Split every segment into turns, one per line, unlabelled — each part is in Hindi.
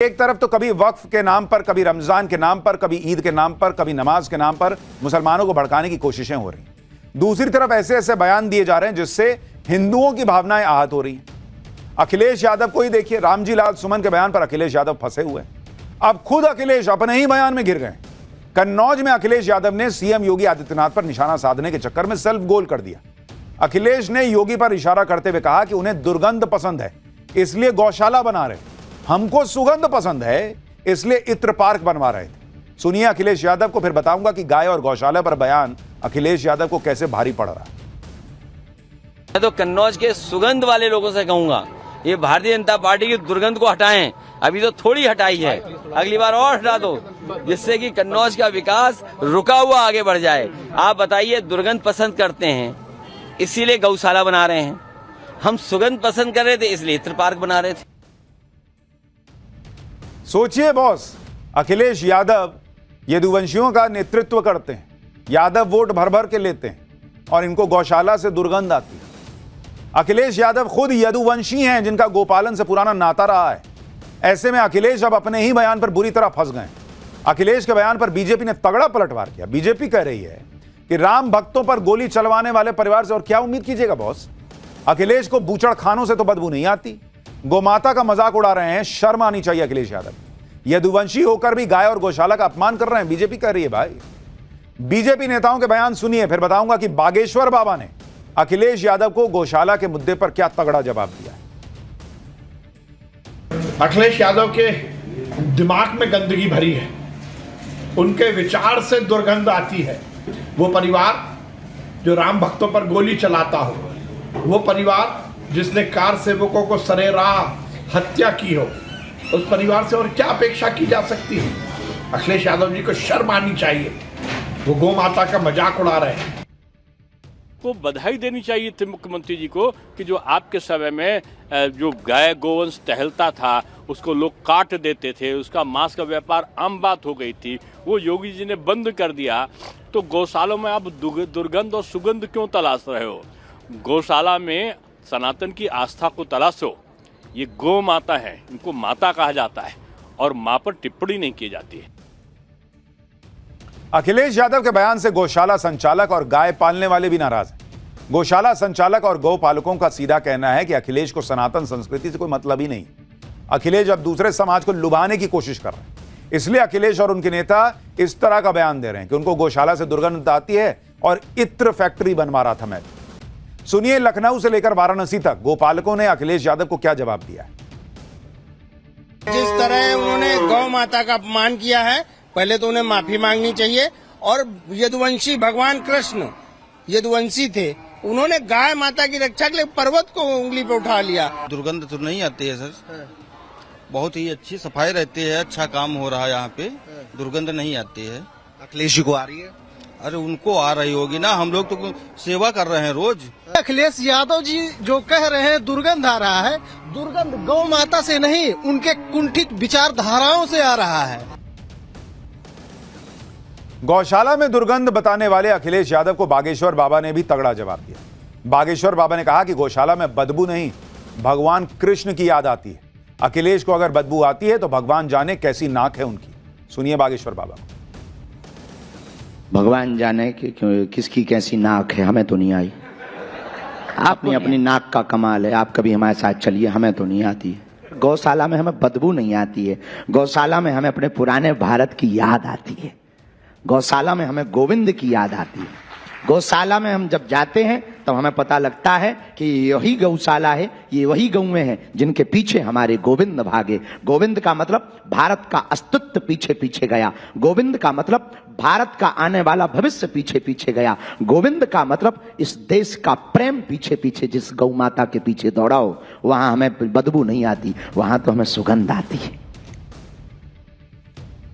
एक तरफ तो कभी वक्फ के नाम पर, कभी रमजान के नाम पर, कभी ईद के नाम पर, कभी नमाज के नाम पर मुसलमानों को भड़काने की कोशिशें हो रही हैं। दूसरी तरफ ऐसे ऐसे बयान दिए जा रहे हैं जिससे हिंदुओं की भावनाएं आहत हो रही हैं। अखिलेश यादव को ही देखिए, रामजी लाल सुमन के बयान पर अखिलेश यादव फंसे हुए हैं। अब खुद अखिलेश अपने ही बयान में गिर गए। कन्नौज में अखिलेश यादव ने सीएम योगी आदित्यनाथ पर निशाना साधने के चक्कर में सेल्फ गोल कर दिया। अखिलेश ने योगी पर इशारा करते हुए कहा कि उन्हें दुर्गंध पसंद है, इसलिए गौशाला बना रहे। हमको सुगंध पसंद है, इसलिए इत्र पार्क बनवा रहे थे। सुनिए अखिलेश यादव को, फिर बताऊंगा कि गाय और गौशाला पर बयान अखिलेश यादव को कैसे भारी पड़ रहा है।
मैं तो कन्नौज के सुगंध वाले लोगों से कहूंगा, ये भारतीय जनता पार्टी की दुर्गंध को हटाएं। अभी तो थोड़ी हटाई है, अगली बार और हटा दो, जिससे कि कन्नौज का विकास रुका हुआ आगे बढ़ जाए। आप बताइए, दुर्गंध पसंद करते हैं इसीलिए गौशाला बना रहे हैं, हम सुगंध पसंद कर रहे थे इसलिए इत्र पार्क बना रहे थे।
सोचिए बॉस, अखिलेश यादव यदुवंशियों का नेतृत्व करते हैं, यादव वोट भर भर के लेते हैं और इनको गौशाला से दुर्गंध आती है। अखिलेश यादव खुद यदुवंशी हैं जिनका गोपालन से पुराना नाता रहा है। ऐसे में अखिलेश अब अपने ही बयान पर बुरी तरह फंस गए। अखिलेश के बयान पर बीजेपी ने तगड़ा पलटवार किया। बीजेपी कह रही है कि राम भक्तों पर गोली चलवाने वाले परिवार से और क्या उम्मीद कीजिएगा बॉस। अखिलेश को बूचड़ खानों से तो बदबू नहीं आती, गोमाता का मजाक उड़ा रहे हैं। शर्म आनी चाहिए अखिलेश यादव। यदुवंशी होकर भी गाय और गौशाला का अपमान कर रहे हैं, बीजेपी कह रही है। भाई बीजेपी नेताओं के बयान सुनिए, फिर बताऊंगा कि बागेश्वर बाबा ने अखिलेश यादव को गौशाला के मुद्दे पर क्या तगड़ा जवाब दिया।
अखिलेश यादव के दिमाग में गंदगी भरी है, उनके विचार से दुर्गंध आती है। वो परिवार जो राम भक्तों पर गोली चलाता हो, वो परिवार जिसने कार सेवकों को सरेराह हत्या की हो, उस परिवार से और क्या अपेक्षा की जा सकती है। अखिलेश यादव जी को शर्म आनी चाहिए, वो गौ माता का मजाक उड़ा रहे हैं।
को बधाई देनी चाहिए थी मुख्यमंत्री जी को कि जो आपके समय में जो गाय गोवंश टहलता था उसको लोग काट देते थे, उसका मांस का व्यापार आम बात हो गई थी, वो योगी जी ने बंद कर दिया। तो गौशालों में आप दुर्गंध और सुगंध क्यों तलाश रहे हो? गौशाला में सनातन की आस्था को तलाशो। ये गौ माता है, इनको माता कहा जाता है और मां पर टिप्पणी नहीं की जाती है।
अखिलेश यादव के बयान से गौशाला संचालक और गाय पालने वाले भी नाराज हैं। गौशाला संचालक और गौ पालकों का सीधा कहना है कि अखिलेश को सनातन संस्कृति से कोई मतलब ही नहीं। अखिलेश अब दूसरे समाज को लुभाने की कोशिश कर रहे हैं, इसलिए अखिलेश और उनके नेता इस तरह का बयान दे रहे हैं कि उनको गौशाला से दुर्गंध आती है और इत्र फैक्ट्री बनवा रहा था मैं। सुनिए लखनऊ से लेकर वाराणसी तक गोपालकों ने अखिलेश यादव को क्या जवाब दिया है।
जिस तरह उन्होंने गौ माता का अपमान किया है, पहले तो उन्हें माफी मांगनी चाहिए। और यदुवंशी भगवान कृष्ण यदुवंशी थे, उन्होंने गाय माता की रक्षा के लिए पर्वत को उंगली पे उठा लिया।
दुर्गंध तो नहीं आती है सर, बहुत ही अच्छी सफाई रहती है, अच्छा काम हो रहा है यहाँ पे, दुर्गंध नहीं आती है।
अखिलेश जी को आ रही है?
अरे उनको आ रही होगी ना, हम लोग तो सेवा कर रहे हैं रोज।
अखिलेश यादव जी जो कह रहे हैं दुर्गंध आ रहा है, दुर्गंध गौ माता से नहीं, उनके कुंठित विचारधाराओं से आ रहा है।
गौशाला में दुर्गंध बताने वाले अखिलेश यादव को बागेश्वर बाबा ने भी तगड़ा जवाब दिया। बागेश्वर बाबा ने कहा कि गौशाला में बदबू नहीं, भगवान कृष्ण की याद आती है। अखिलेश को अगर बदबू आती है तो भगवान जाने कैसी नाक है उनकी। सुनिए बागेश्वर बाबा।
भगवान जाने कि किसकी कैसी नाक है, हमें तो नहीं आई। आपने अपनी नाक का कमाल है, आप कभी हमारे साथ चलिए, हमें तो नहीं आती है। गौशाला में हमें बदबू नहीं आती है, गौशाला में हमें अपने पुराने भारत की याद आती है, गौशाला में हमें गोविंद की याद आती है। गौशाला में हम जब जाते हैं तब हमें पता लगता है कि यही गौशाला है, ये वही गौएं हैं जिनके पीछे हमारे गोविंद भागे। गोविंद का मतलब भारत का अस्तित्व पीछे पीछे गया, गोविंद का मतलब भारत का आने वाला भविष्य पीछे पीछे गया, गोविंद का मतलब इस देश का प्रेम पीछे पीछे जिस गौ माता के पीछे दौड़ा हो, वहां हमें बदबू नहीं आती, वहां तो हमें सुगंध आती है।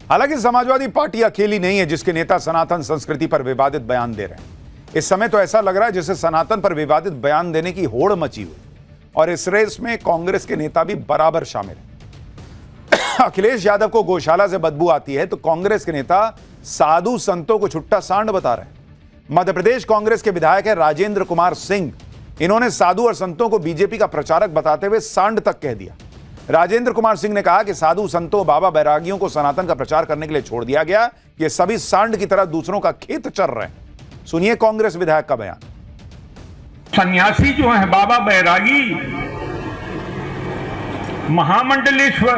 हालांकि समाजवादी पार्टी अकेली नहीं है जिसके नेता सनातन संस्कृति पर विवादित बयान दे रहे हैं। इस समय तो ऐसा लग रहा है जैसे सनातन पर विवादित बयान देने की होड़ मची हुई, और इस रेस में कांग्रेस के नेता भी बराबर शामिल हैं। अखिलेश यादव को गौशाला से बदबू आती है तो कांग्रेस के नेता साधु संतों को छुट्टा सांड बता रहे हैं। मध्य प्रदेश कांग्रेस के विधायक है राजेंद्र कुमार सिंह, इन्होंने साधु और संतों को बीजेपी का प्रचारक बताते हुए सांड तक कह दिया। राजेंद्र कुमार सिंह ने कहा कि साधु संतों बाबा बैरागियों को सनातन का प्रचार करने के लिए छोड़ दिया गया। ये सभी सांड की तरह दूसरों का खेत चर रहे हैं। सुनिए कांग्रेस विधायक का बयान।
सन्यासी जो है बाबा बैरागी, महामंडलेश्वर,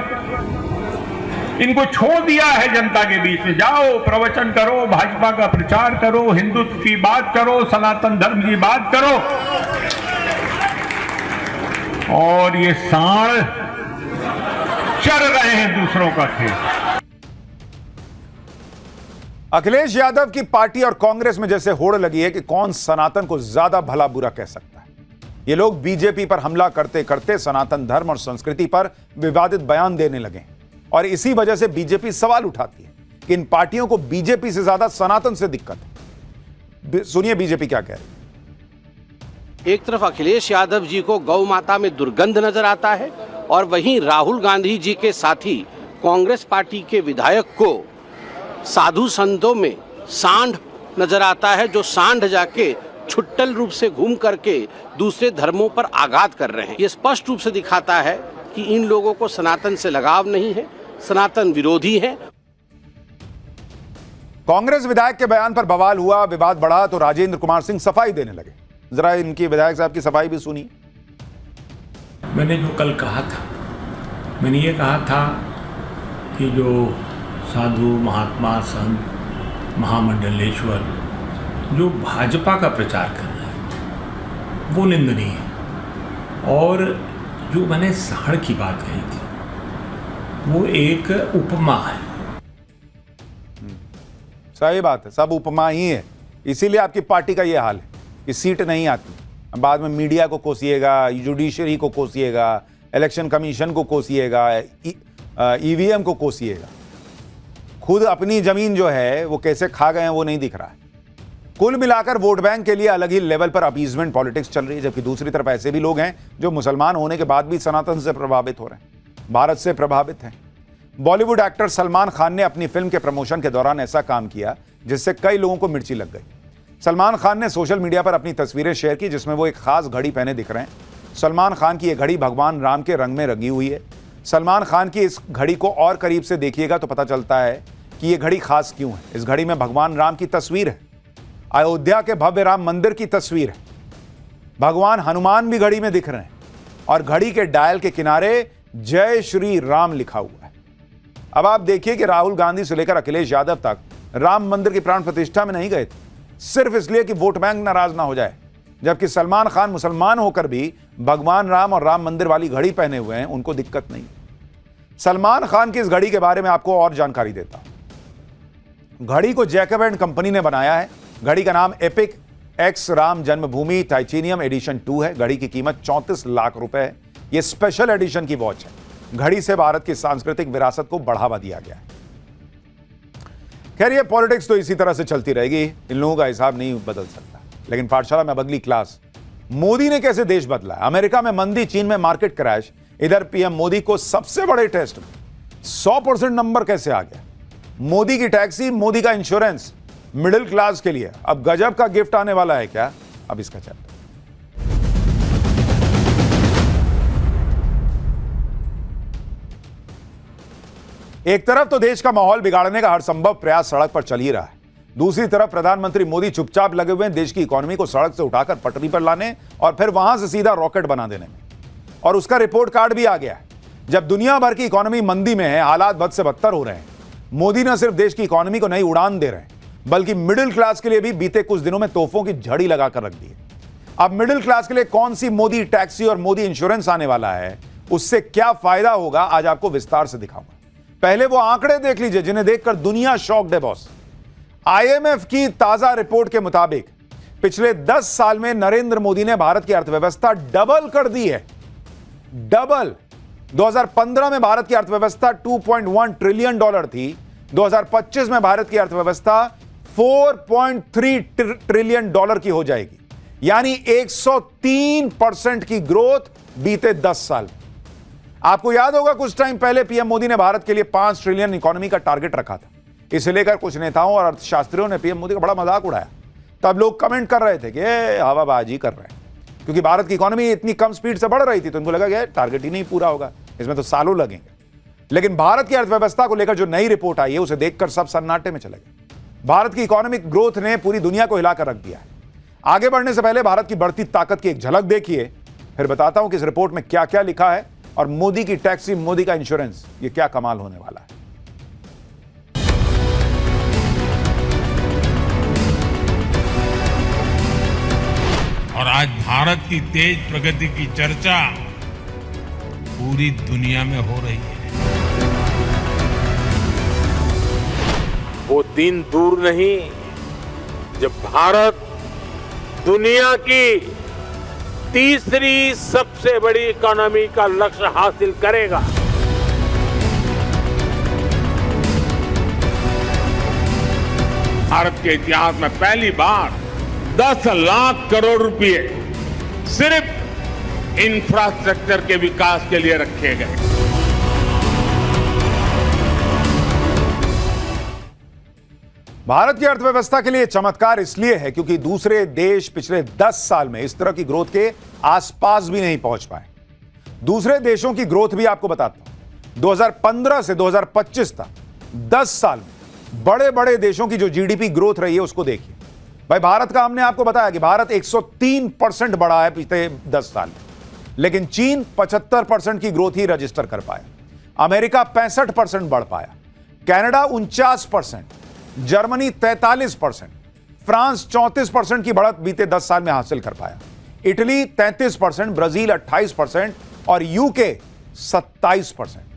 इनको छोड़ दिया है जनता के बीच में। जाओ प्रवचन करो, भाजपा का प्रचार करो, हिंदुत्व की बात करो, सनातन धर्म की बात करो, और ये सांड चर रहे हैं दूसरों का खेत।
अखिलेश यादव की पार्टी और कांग्रेस में जैसे होड़ लगी है कि कौन सनातन को ज्यादा भला बुरा कह सकता है। ये लोग बीजेपी पर हमला करते करते सनातन धर्म और संस्कृति पर विवादित बयान देने लगे और इसी वजह से बीजेपी सवाल उठाती है कि इन पार्टियों को बीजेपी से ज्यादा सनातन से दिक्कत है। सुनिए बीजेपी क्या कह रही है।
एक तरफ अखिलेश यादव जी को गौ माता में दुर्गंध नजर आता है और वहीं राहुल गांधी जी के साथी कांग्रेस पार्टी के विधायक को साधु संतों में सांड नजर आता है, जो सांड जाके छुट्टल रूप से घूम करके दूसरे धर्मों पर आघात कर रहे हैं। ये स्पष्ट रूप से दिखाता है कि इन लोगों को सनातन से लगाव नहीं है, सनातन विरोधी है।
कांग्रेस विधायक के बयान पर बवाल हुआ, विवाद बढ़ा तो राजेंद्र कुमार सिंह सफाई देने लगे। जरा इनकी विधायक साहब की सफाई भी सुनिए।
मैंने जो कल कहा था, मैंने ये कहा था कि जो साधु महात्मा संत महामंडलेश्वर जो भाजपा का प्रचार कर रहे हैं वो निंदनीय है, और जो मैंने सांड की बात कही थी वो एक उपमा है।
सही बात है, सब उपमा ही है। इसीलिए आपकी पार्टी का ये हाल है कि सीट नहीं आती। बाद में मीडिया को कोसिएगा, जुडिशरी को कोसिएगा, इलेक्शन कमीशन को कोसिएगा, ईवीएम को कोसिएगा। खुद अपनी जमीन जो है वो कैसे खा गए हैं वो नहीं दिख रहा है। कुल मिलाकर वोट बैंक के लिए अलग ही लेवल पर अपीजमेंट पॉलिटिक्स चल रही है, जबकि दूसरी तरफ ऐसे भी लोग हैं जो मुसलमान होने के बाद भी सनातन से प्रभावित हो रहे हैं, भारत से प्रभावित हैं। बॉलीवुड एक्टर सलमान खान ने अपनी फिल्म के प्रमोशन के दौरान ऐसा काम किया जिससे कई लोगों को मिर्ची लग गई। सलमान खान ने सोशल मीडिया पर अपनी तस्वीरें शेयर की जिसमें वो एक खास घड़ी पहने दिख रहे हैं। सलमान खान की यह घड़ी भगवान राम के रंग में रंगी हुई है। सलमान खान की इस घड़ी को और करीब से देखिएगा तो पता चलता है कि यह घड़ी खास क्यों है। इस घड़ी में भगवान राम की तस्वीर है, अयोध्या के भव्य राम मंदिर की तस्वीर है, भगवान हनुमान भी घड़ी में दिख रहे हैं और घड़ी के डायल के किनारे जय श्री राम लिखा हुआ है। अब आप देखिए कि राहुल गांधी से लेकर अखिलेश यादव तक राम मंदिर की प्राण प्रतिष्ठा में नहीं गए थे, सिर्फ इसलिए कि वोट बैंक नाराज ना हो जाए, जबकि सलमान खान मुसलमान होकर भी भगवान राम और राम मंदिर वाली घड़ी पहने हुए हैं, उनको दिक्कत नहीं। सलमान खान की इस घड़ी के बारे में आपको और जानकारी देता हूं। घड़ी को जैकब एंड कंपनी ने बनाया है। घड़ी का नाम एपिक एक्स राम जन्मभूमि टाइटेनियम एडिशन 2 है। घड़ी की कीमत 34 लाख रुपए है। यह स्पेशल एडिशन की वॉच है। घड़ी से भारत की सांस्कृतिक विरासत को बढ़ावा दिया गया है। खैर, ये पॉलिटिक्स तो इसी तरह से चलती रहेगी, इन लोगों का हिसाब नहीं बदल सकता। लेकिन पाठशाला में अब अगली क्लास, मोदी ने कैसे देश बदला। अमेरिका में मंदी, चीन में मार्केट क्रैश, इधर पीएम मोदी को सबसे बड़े टेस्ट में 100% नंबर कैसे आ गया। मोदी की टैक्सी, मोदी का इंश्योरेंस मिडिल क्लास के लिए अब गजब का गिफ्ट आने वाला है क्या। अब इसका चैप्टर। एक तरफ तो देश का माहौल बिगाड़ने का हर संभव प्रयास सड़क पर चल ही रहा है, दूसरी तरफ प्रधानमंत्री मोदी चुपचाप लगे हुए हैं देश की इकोनॉमी को सड़क से उठाकर पटरी पर लाने और फिर वहां से सीधा रॉकेट बना देने में। और उसका रिपोर्ट कार्ड भी आ गया है। जब दुनिया भर की इकोनॉमी मंदी में है, हालात बद से बदतर हो रहे हैं, मोदी न सिर्फ देश की इकोनॉमी को नई उड़ान दे रहे हैं बल्कि मिडिल क्लास के लिए भी बीते कुछ दिनों में तोहफों की झड़ी लगाकर रख दी है। अब मिडिल क्लास के लिए कौन सी मोदी टैक्सी और मोदी इंश्योरेंस आने वाला है, उससे क्या फायदा होगा, आज आपको विस्तार से दिखाऊंगा। पहले वो आंकड़े देख लीजिए जिन्हें देखकर दुनिया शॉक्ड है बॉस। आईएमएफ की ताजा रिपोर्ट के मुताबिक पिछले 10 साल में नरेंद्र मोदी ने भारत की अर्थव्यवस्था डबल कर दी है। डबल। 2015 में भारत की अर्थव्यवस्था 2.1 ट्रिलियन डॉलर थी। 2025 में भारत की अर्थव्यवस्था 4.3 ट्रिलियन डॉलर की हो जाएगी, यानी 103% की ग्रोथ बीते 10 साल में। आपको याद होगा कुछ टाइम पहले पीएम मोदी ने भारत के लिए 5 ट्रिलियन इकोनॉमी का टारगेट रखा था। इसे लेकर कुछ नेताओं और अर्थशास्त्रियों ने पीएम मोदी का बड़ा मजाक उड़ाया। तब लोग कमेंट कर रहे थे कि हवाबाजी कर रहे हैं, क्योंकि भारत की इकोनॉमी इतनी कम स्पीड से बढ़ रही थी तो उनको लगा कि टारगेट ही नहीं पूरा होगा। इसमें तो सालों लगेंगे। लेकिन भारत की अर्थव्यवस्था को लेकर जो नई रिपोर्ट आई है उसे देखकर सब सन्नाटे में चले गए। भारत की इकोनॉमिक ग्रोथ ने पूरी दुनिया को हिलाकर रख दिया है। आगे बढ़ने से पहले भारत की बढ़ती ताकत की एक झलक देखिए, फिर बताता हूं कि इस रिपोर्ट में क्या क्या लिखा है और मोदी की टैक्सी, मोदी का इंश्योरेंस, ये क्या कमाल होने वाला है।
और आज भारत की तेज प्रगति की चर्चा पूरी दुनिया में हो रही है।
वो दिन दूर नहीं जब भारत दुनिया की तीसरी सबसे बड़ी इकोनॉमी का लक्ष्य हासिल करेगा।
भारत के इतिहास में पहली बार 10 लाख करोड़ रुपए सिर्फ इंफ्रास्ट्रक्चर के विकास के लिए रखे गए।
भारत की अर्थव्यवस्था के लिए चमत्कार इसलिए है क्योंकि दूसरे देश पिछले 10 साल में इस तरह की ग्रोथ के आसपास भी नहीं पहुंच पाए। दूसरे देशों की ग्रोथ भी आपको बताता हूं। 2015 से 2025 तक 10 साल में बड़े बड़े देशों की जो जीडीपी ग्रोथ रही है उसको देखिए। भाई भारत का हमने आपको बताया कि भारत 103% बढ़ा है पिछले 10 साल में, लेकिन चीन 75% की ग्रोथ ही रजिस्टर कर पाया, अमेरिका 65% बढ़ पाया, कनाडा 49%, जर्मनी 43%, फ्रांस 34% की बढ़त बीते 10 साल में हासिल कर पाया, इटली 33%, ब्राजील 28% और यूके 27%।